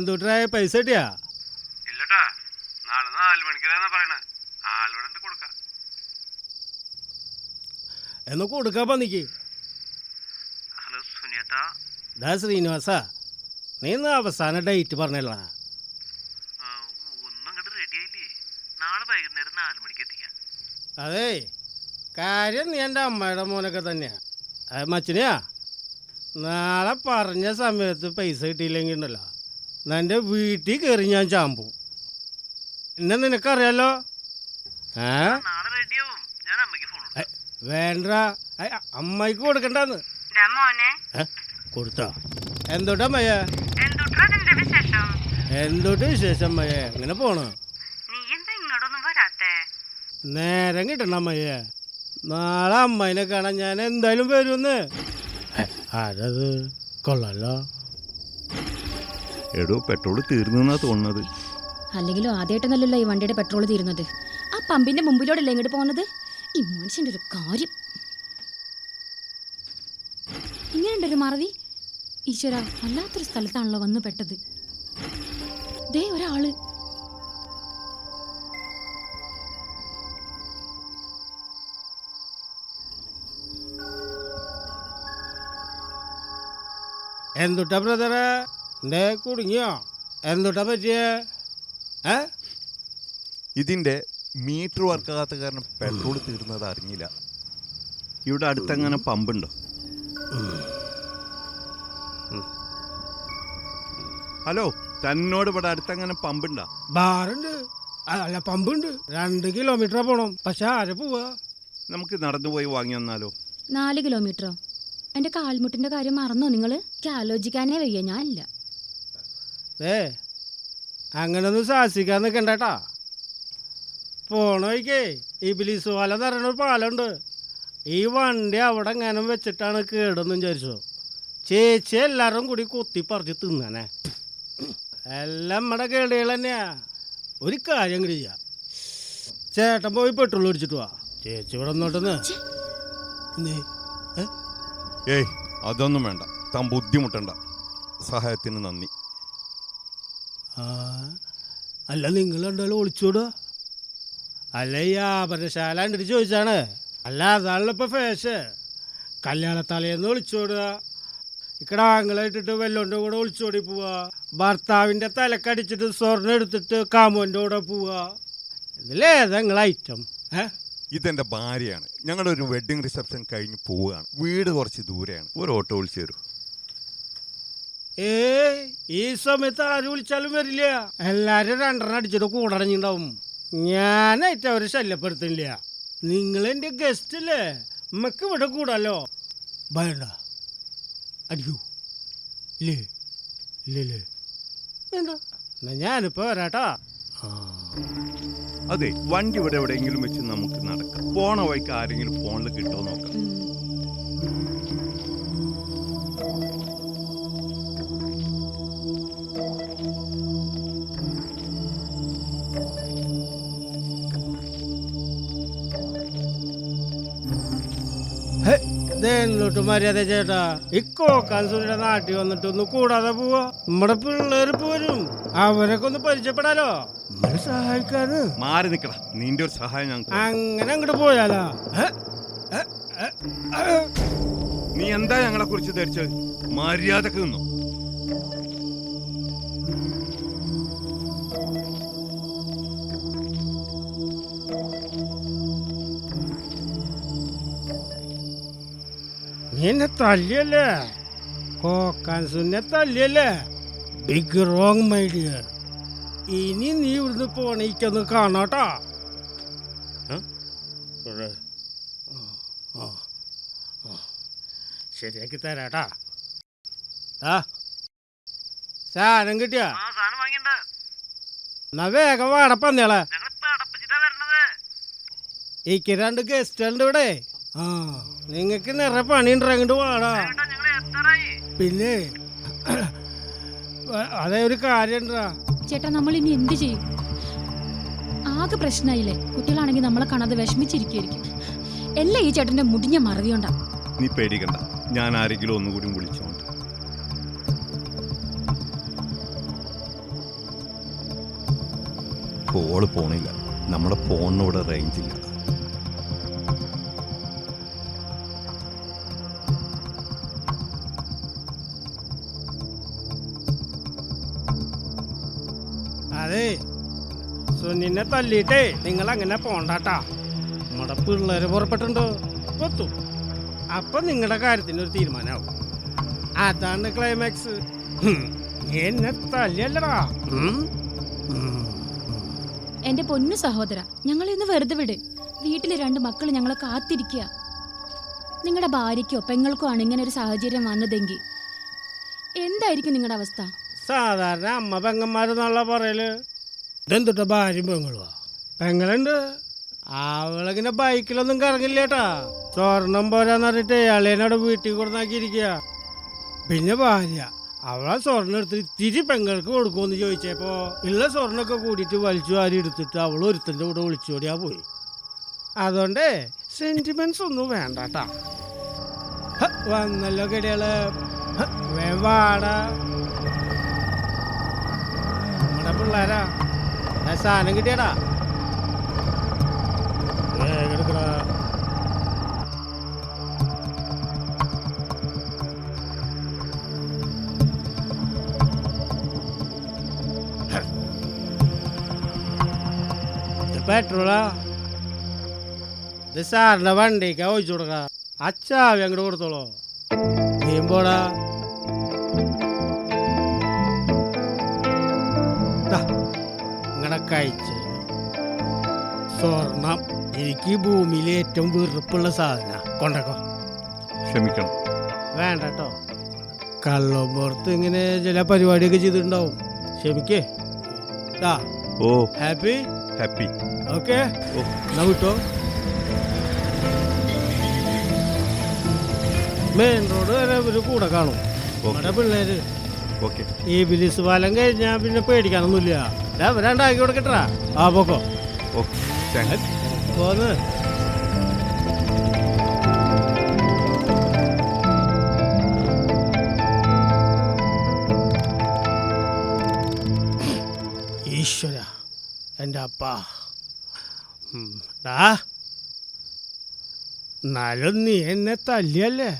എന്തുട്ടായ പൈസ കിട്ടിയാ? ഇല്ലട്ടാ, നാളെ 4 മണിക്കാ പറയണേ. ആളിവിടെ കൊടുക്കാം. എന്ന് കൊടുക്കാൻ പന്നിക്ക്. ഹലോ സുനിയേട്ടാ. ദാ ശ്രീനിവാസ, നീ ഇന്ന് അവസാന ഡേറ്റ് പറഞ്ഞല്ല. ഒന്നും കണ്ട് റെഡി ആയില്ലേ? നാളെ വൈകുന്നേരം 4 മണിക്ക് എത്തിക്കാം. അതെ, കാര്യം നീ എൻ്റെ അമ്മയുടെ മോനൊക്കെ തന്നെയാ. മച്ചിനെയാ, നാളെ പറഞ്ഞ സമയത്ത് പൈസ കിട്ടിയില്ലെങ്കിൽ ഉണ്ടല്ലോ, എൻ്റെ വീട്ടിൽ കയറി ഞാൻ ചാമ്പു. എന്നെ നിനക്കറിയാലോ. വേണ്ട, അമ്മയ്ക്ക് കൊടുക്കണ്ടെന്ന്. കൊടുത്താ എന്തോട്ടാ മയ്യ? എന്തോട്ട് വിശേഷം മയ്യ? എങ്ങനെ പോണു? നേരം കിട്ടണ മയ്യ. നാളെ അമ്മേനെ കാണാൻ ഞാൻ എന്തായാലും വരുമെന്ന്. ആരത്? കൊള്ളാലോ. എടോ, പെട്രോൾ തീർന്നാ തോന്നുന്നത്. അല്ലെങ്കിലും ആദ്യമായിട്ടൊന്നല്ലല്ലോ ഈ വണ്ടിയുടെ പെട്രോൾ തീരുന്നത്. ആ പമ്പിന്റെ മുമ്പിലൂടെയല്ലേ ഇങ്ങോട്ട് പോകുന്നത്? ഈ മനുഷ്യന്റെ ഒരു കാര്യം. ഇങ്ങനെയുണ്ടൊരു മറവി. ഈശ്വര, വല്ലാത്തൊരു സ്ഥലത്താണല്ലോ വന്ന് പെട്ടത്. ദേ ഒരാള്. എന്തുട്ടാ ബ്രദറെ? എന്തേ കുടുങ്ങിയോ? എന്തുട്ടാ പറ്റിയേ? ഇതിന്റെ മീറ്റർ വർക്കാകാത്ത കാരണം പെട്രോൾ തീർന്നത് അറിഞ്ഞില്ല. ഇവിടെ അടുത്തങ്ങനെ പമ്പുണ്ടോ? ഹലോ, തന്നോട് ഇവിടെ അടുത്തങ്ങനെ പമ്പുണ്ടോ? ബാറുണ്ട്, അല്ല പമ്പുണ്ട്. 2 കിലോമീറ്റർ പോണം. പക്ഷെ ആരെ പോവാ? നമുക്ക് നടന്നുപോയി വാങ്ങി വന്നാലോ? 4 കിലോമീറ്ററോ? എന്റെ കാൽമുട്ടിന്റെ കാര്യം മറന്നോ നിങ്ങള്? ആലോചിക്കാനേ വയ്യ. ഞാനില്ല. അങ്ങനൊന്നും സാഹസിക്കാൻ നിൽക്കണ്ടേട്ടാ. പോണ വഴിക്കേ ഇബിലിസ് പാലം തരണൊരു പാലമുണ്ട്. ഈ വണ്ടി അവിടെ എങ്ങനെ വെച്ചിട്ടാണ് കേടെന്ന് വിചാരിച്ചോ? ചേച്ചി എല്ലാവരും കൂടി കുത്തിപ്പറിച്ച് തിന്നാനേ. എല്ലാം നമ്മുടെ കേടുകൾ തന്നെയാ. ഒരു കാര്യം കൂടി ചെയ്യാം, ചേട്ടൻ പോയി പെട്രോൾ ഒടിച്ചിട്ട് വാ. ചേച്ചി ഇവിടെ ഒന്നോട്ടെന്ന്. ഏയ്, അതൊന്നും വേണ്ട. താൻ ബുദ്ധിമുട്ടണ്ട. സഹായത്തിന് നന്ദി. അല്ല, നിങ്ങൾ എന്തായാലും ഒളിച്ചോടുക. അല്ല, ഈ ആഭരണശാല കണ്ടിട്ട് ചോദിച്ചാണ്. അല്ല, അതാണല്ലോ ഇപ്പൊ ഫേഷ്. കല്യാണത്തലേന്ന് ഒളിച്ചോടുക, ഇക്കടാങ്ങളായിട്ടിട്ട് വെല്ലോൻ്റെ കൂടെ ഒളിച്ചോടി പോവുക, ഭർത്താവിൻ്റെ തലക്കടിച്ചിട്ട് സ്വർണ്ണം എടുത്തിട്ട് കാമോൻ്റെ കൂടെ പോവുക. ഇതിലേതാ നിങ്ങളെ ഐറ്റം? ഇതെന്റെ ഭാര്യയാണ്. ഞങ്ങളുടെ ഒരു വെഡിങ് റിസപ്ഷൻ കഴിഞ്ഞ് പോവുകയാണ്. വീട് കുറച്ച് ദൂരെയാണ്. ഒരു ഓട്ടോ വിളിച്ചു തരൂ. ഈ സമയത്ത് ആര് വിളിച്ചാലും വരില്ല. എല്ലാരും 2 അടിച്ചിട്ട് കൂടടഞ്ഞിണ്ടാവും. ഞാനായിട്ട് അവരെ ശല്യപ്പെടുത്തില്ല. നിങ്ങളെന്റെ ഗസ്റ്റ് അല്ലേ, നമുക്ക് ഇവിടെ കൂടാലോ. വേണ്ട, അടിക്കൂ. ഇല്ലേ ഇല്ലല്ലേ? വേണ്ട, എന്നാ ഞാനിപ്പോ വരാട്ടാ. അതെ, വണ്ടി ഇവിടെ എവിടെയെങ്കിലും വെച്ച് നമുക്ക് നടക്കാം. പോണ വഴിക്ക് ആരെങ്കിലും ഫോണിൽ കിട്ടുമോ നോക്കാം. ോട്ട് മര്യാദ ചേട്ടാ, ഇക്കോക്കാൻസുരുടെ നാട്ടിൽ വന്നിട്ട് ഒന്ന് കൂടാതെ പോവാ. നമ്മുടെ പിള്ളേര് പോരും, അവരൊക്കെ ഒന്ന് പരിചയപ്പെടാലോ. നമ്മളെ സഹായിക്കാന് മാറി നിക്കടാ. നിന്റെ ഒരു സഹായം ഞങ്ങൾക്ക്. അങ്ങനെ അങ്ങോട്ട് പോയാലോ? നീ എന്താ ഞങ്ങളെ കുറിച്ച് ധരിച്ചത്? മര്യാദക്ക് നിന്നു. നീ എന്നെ തല്ലിയല്ലേ? കോക്കാൻസുന്നെ തല്ലിയല്ലേ? Big wrong my dear. ഇനി നീ ഇവിടുന്ന് പോണേക്കൊന്ന് കാണാട്ടാ. ശരിയാക്കി തരാട്ടാ. സാധനം കിട്ടിയാ? എന്നാ വേഗം വാടപ്പന്നേളെ. എനിക്ക് 2 ഗസ്റ്റുണ്ട് ഇവിടെ. നിങ്ങക്ക് നിറയെ പണിയുണ്ട്, അങ്ങോട്ട് വാടാ. പിന്നെ അതേ ഒരു കാര്യം ചേട്ടാ, നമ്മൾ ഇനി എന്ത് ചെയ്യും? ആകെ പ്രശ്നമായില്ലേ? കുട്ടികളാണെങ്കിൽ നമ്മളെ കാണാതെ വിഷമിച്ചിരിക്കും. എല്ലാം ഈ ചേട്ടന്റെ മുടിഞ്ഞ മറവിയോണ്ടാ. നീ പേടിക്കണ്ട, ഞാൻ ആരെങ്കിലും ഒന്നുകൂടി വിളിച്ചോണ്ട്. കോള് പോണില്ല, നമ്മുടെ ഫോണിനിവിടെ റേഞ്ച് ഇല്ല. അതെ, സുനിനെ തല്ലിയിട്ടേ നിങ്ങൾ അങ്ങനെ പോണ്ടാട്ടാ. നമ്മുടെ പിള്ളേര് പുറപ്പെട്ടുണ്ടോ കൊത്തു. അപ്പൊ നിങ്ങളുടെ കാര്യത്തിന് ഒരു തീരുമാനമാവും. അതാണ് ക്ലൈമാക്സ്. എന്നെ തല്ലിയല്ലടാ. എന്റെ പൊന്നു സഹോദര, ഞങ്ങളെ ഒന്ന് വെറുതെ വിട്. വീട്ടിലെ 2 മക്കൾ ഞങ്ങളെ കാത്തിരിക്കുക. നിങ്ങളുടെ ഭാര്യയ്ക്കോ പെങ്ങൾക്കോ ആണ് ഇങ്ങനെ ഒരു സാഹചര്യം വന്നതെങ്കിൽ എന്തായിരിക്കും നിങ്ങളുടെ അവസ്ഥ? സാധാരണ അമ്മ പെങ്ങന്മാരെന്നുള്ള പറയല്. ഇതെന്തുട്ട ഭാര്യയും പെങ്ങളുവാ? പെങ്ങളുണ്ട്, അവളിങ്ങനെ ബൈക്കിലൊന്നും കറങ്ങില്ലേട്ടാ. സ്വർണം പോരാന്ന് പറഞ്ഞിട്ട് അളിയനോട് വീട്ടിൽ കൊടുന്നാക്കിയിരിക്കുക. പിന്നെ ഭാര്യ അവളെ സ്വർണ്ണം എടുത്തിട്ട് ഇത്തിരി പെങ്ങൾക്ക് കൊടുക്കുമെന്ന് ചോദിച്ചപ്പോ ഉള്ള സ്വർണ്ണമൊക്കെ കൂടിയിട്ട് വലിച്ചു വാരി എടുത്തിട്ട് അവൾ ഒരുത്തൻ്റെ കൂടെ വിളിച്ചോടിയാ പോയി. അതുകൊണ്ട് സെന്റിമെന്റ്സ് ഒന്നും വേണ്ടാട്ടാ. വന്നല്ലോ കടികള്, വേവാടാ. നമ്മുടെ പിള്ളേരാ, സാധനം കിട്ടിയടാ. വേഗം എടുക്കടാ. പെട്രോളാ, ഇത് സാറിന്റെ വണ്ടിക്കാ ഒഴിച്ചു കൊടുക്ക. അച്ചാവി അങ്ങോട്ട് കൊടുത്തോളൂ. നീയും പോടാ. ഇങ്ങനെ കഴിച്ച് സ്വർണം എനിക്ക് ഈ ഭൂമിയിൽ ഏറ്റവും വെറുപ്പുള്ള സാധന. കൊണ്ടക്കോ. ക്ഷമിക്കണം. വേണ്ട കേട്ടോ, കള്ളം പുറത്ത് ഇങ്ങനെ ചില പരിപാടിയൊക്കെ ചെയ്തിട്ടുണ്ടാവും. ക്ഷമിക്കേ. ഓ ഹാപ്പി ഹാപ്പി. ഓക്കെ, എന്നാ വിട്ടോ. മെയിൻ റോഡ് വരെ ഒരു കൂടെ കാണും നമ്മുടെ പിള്ളേര്. ഓക്കെ. ഈ ബിലിസ് പാലം കഴിഞ്ഞാ പിന്നെ പേടിക്കാനൊന്നുമില്ല. അവരാണ്ടാക്കി കൊടുക്കട്ടാ. ആ പോക്കോ. ഓക്കെ, പോന്ന്. ഈശ്വര, എൻ്റെ അപ്പ. എന്നാലും നീ എന്നെ തല്ലിയല്ലേ?